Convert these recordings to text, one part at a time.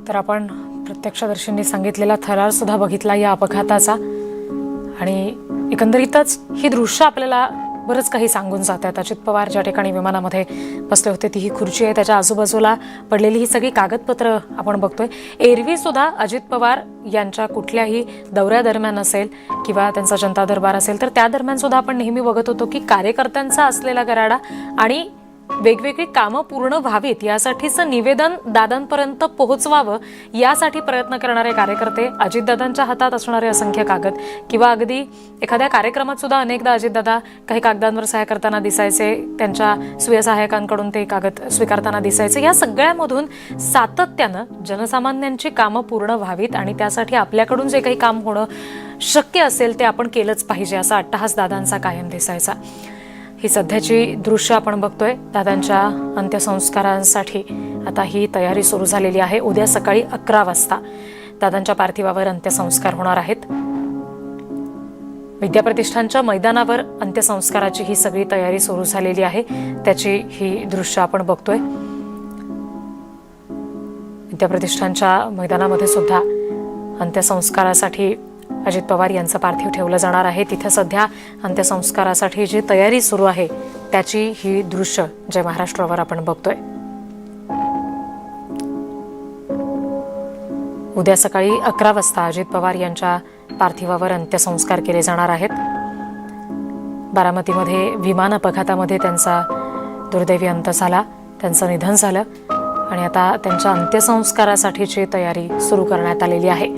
तर आपण प्रत्यक्षदर्शींनी सांगितलेला थरार सुद्धा बघितला या अपघाताचा आणि एकंदरीतच ही दृश्य आपल्याला बरंच काही सांगून जातात। अजित पवार ज्या ठिकाणी विमानामध्ये बसले होते ती ही खुर्ची आहे, त्याच्या आजूबाजूला पडलेली ही सगळी कागदपत्र आपण बघतोय। एरवी सुद्धा अजित पवार यांच्या कुठल्याही दौऱ्यादरम्यान असेल किंवा त्यांचा जनता दरबार असेल तर त्या दरम्यान सुद्धा आपण नेहमी बघत होतो की कार्यकर्त्यांचा असलेला गराडा आणि वेगवेगळी कामं पूर्ण व्हावीत यासाठीचं निवेदन दादांपर्यंत पोहोचवावं यासाठी प्रयत्न करणारे कार्यकर्ते, अजितदादांच्या हातात असणारे असंख्य कागद किंवा अगदी एखाद्या कार्यक्रमात सुद्धा अनेकदा अजितदादा काही कागदांवर सह्या करताना दिसायचे, त्यांच्या सुयसहायकांकडून ते कागद स्वीकारताना दिसायचे। या सगळ्यामधून सातत्यानं जनसामान्यांची कामं पूर्ण व्हावीत आणि त्यासाठी आपल्याकडून जे काही काम होणं शक्य असेल ते आपण केलंच पाहिजे असा अट्टहास दादांचा कायम दिसायचा। ही सध्याची दृश्य आपण बघतोय। दादांच्या अंत्यसंस्कारांसाठी आता ही तयारी सुरू झालेली आहे। उद्या सकाळी 11 वाजता दादांच्या पार्थिवावर अंत्यसंस्कार होणार आहेत। विद्याप्रतिष्ठानच्या मैदानावर अंत्यसंस्काराची ही सगळी तयारी सुरू झालेली आहे, त्याची ही दृश्य आपण बघतोय। विद्याप्रतिष्ठानच्या मैदानामध्ये सुद्धा अंत्यसंस्कारासाठी अजित पवार यांचं पार्थिव ठेवलं जाणार आहे। तिथे सध्या अंत्यसंस्कारासाठी जी तयारी सुरू आहे त्याची ही दृश्य जय महाराष्ट्रावर आपण बघतोय। उद्या सकाळी 11 वाजता अजित पवार यांच्या पार्थिवावर अंत्यसंस्कार केले जाणार आहेत। बारामतीमध्ये विमान अपघातामध्ये त्यांचा दुर्दैवी अंत झाला, त्यांचं निधन झालं आणि आता त्यांच्या अंत्यसंस्कारासाठीची तयारी सुरू करण्यात आलेली आहे।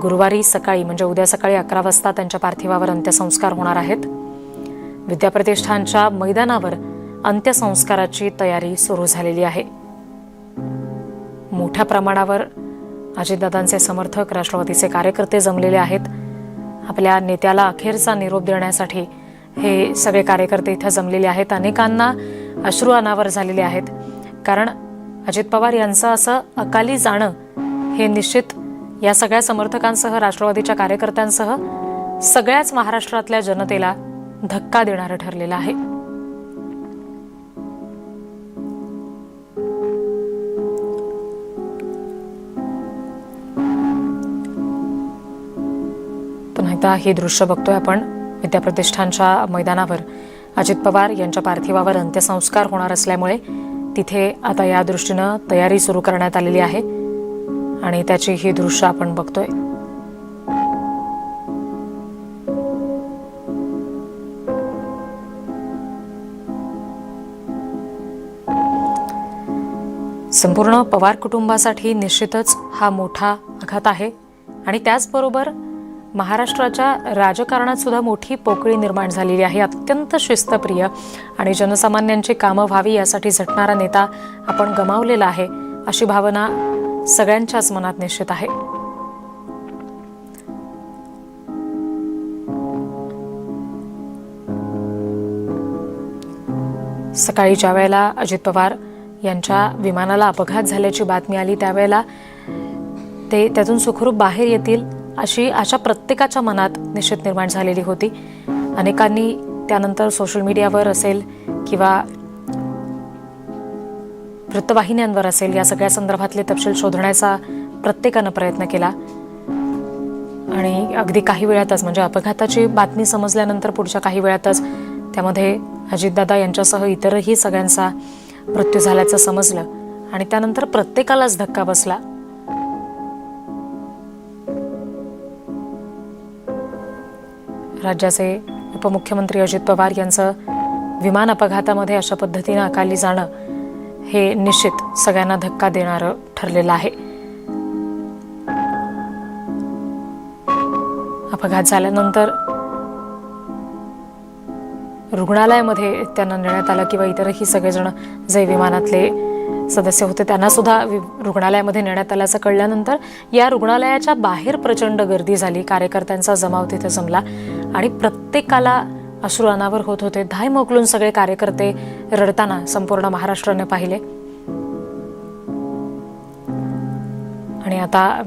गुरुवारी सकाळी म्हणजे उद्या सकाळी 11 वाजता त्यांच्या पार्थिवावर अंत्यसंस्कार होणार आहेत। विद्याप्रतिष्ठानच्या मैदानावर अंत्यसंस्काराची तयारी सुरू झालेली आहे। मोठ्या प्रमाणावर अजितदादांचे समर्थक, राष्ट्रवादीचे कार्यकर्ते जमलेले आहेत। आपल्या नेत्याला अखेरचा निरोप देण्यासाठी हे सगळे कार्यकर्ते इथे जमलेले आहेत। अनेकांना अश्रू अनावर झालेले आहेत, कारण अजित पवार यांचं असं अकाली जाणं हे निश्चित या सगळ्या समर्थकांसह, राष्ट्रवादीच्या कार्यकर्त्यांसह सगळ्याच महाराष्ट्रातल्या जनतेला धक्का देणारं ठरलेलं आहे। पुन्हा एकदा हे दृश्य बघतोय आपण विद्याप्रतिष्ठानच्या मैदानावर अजित पवार यांच्या पार्थिवावर अंत्यसंस्कार होणार असल्यामुळे तिथे आता या दृष्टीनं तयारी सुरू करण्यात आलेली आहे आणि त्याची ही दृश्य आपण बघतोय। संपूर्ण पवार कुटुंबासाठी निश्चितच हा मोठा आघात आहे आणि त्याचबरोबर महाराष्ट्राच्या राजकारणात सुद्धा मोठी पोकळी निर्माण झालेली आहे। अत्यंत शिस्तप्रिय आणि जनसामान्यांची कामं व्हावी यासाठी झटणारा नेता आपण गमावलेला आहे अशी भावना सगळ्यांच्याच मनात निश्चित आहे। सकाळी ज्या वेळेला अजित पवार यांच्या विमानाला अपघात झाल्याची बातमी आली त्यावेळेला ते त्यातून सुखरूप बाहेर येतील अशी आशा प्रत्येकाच्या मनात निश्चित निर्माण झालेली होती। अनेकांनी त्यानंतर सोशल मीडियावर असेल किंवा वृत्तवाहिन्यांवर असेल या सगळ्या संदर्भातले तपशील शोधण्याचा प्रत्येकानं प्रयत्न केला आणि अगदी काही वेळातच म्हणजे अपघाताची बातमी समजल्यानंतर पुढच्या काही वेळातच त्यामध्ये अजितदादा यांच्यासह इतरही सगळ्यांचा मृत्यू झाल्याचं समजलं आणि त्यानंतर प्रत्येकालाच धक्का बसला। राज्याचे उपमुख्यमंत्री अजित पवार यांचं विमान अपघातामध्ये अशा पद्धतीने अकाली जाणं हे निश्चित सगळ्यांना धक्का देणारं ठरलेलं आहे। अपघात झाल्यानंतर रुग्णालयामध्ये त्यांना नेण्यात आलं किंवा इतरही सगळेजण जे विमानातले सदस्य होते त्यांना सुद्धा रुग्णालयामध्ये नेण्यात आल्याचं कळल्यानंतर या रुग्णालयाच्या बाहेर प्रचंड गर्दी झाली। कार्यकर्त्यांचा जमाव तिथे जमला आणि प्रत्येकाला अश्रू अनावर होत होते। धाय मोकलून सगळे कार्यकर्ते रडताना संपूर्ण महाराष्ट्राने पाहिले आणि आता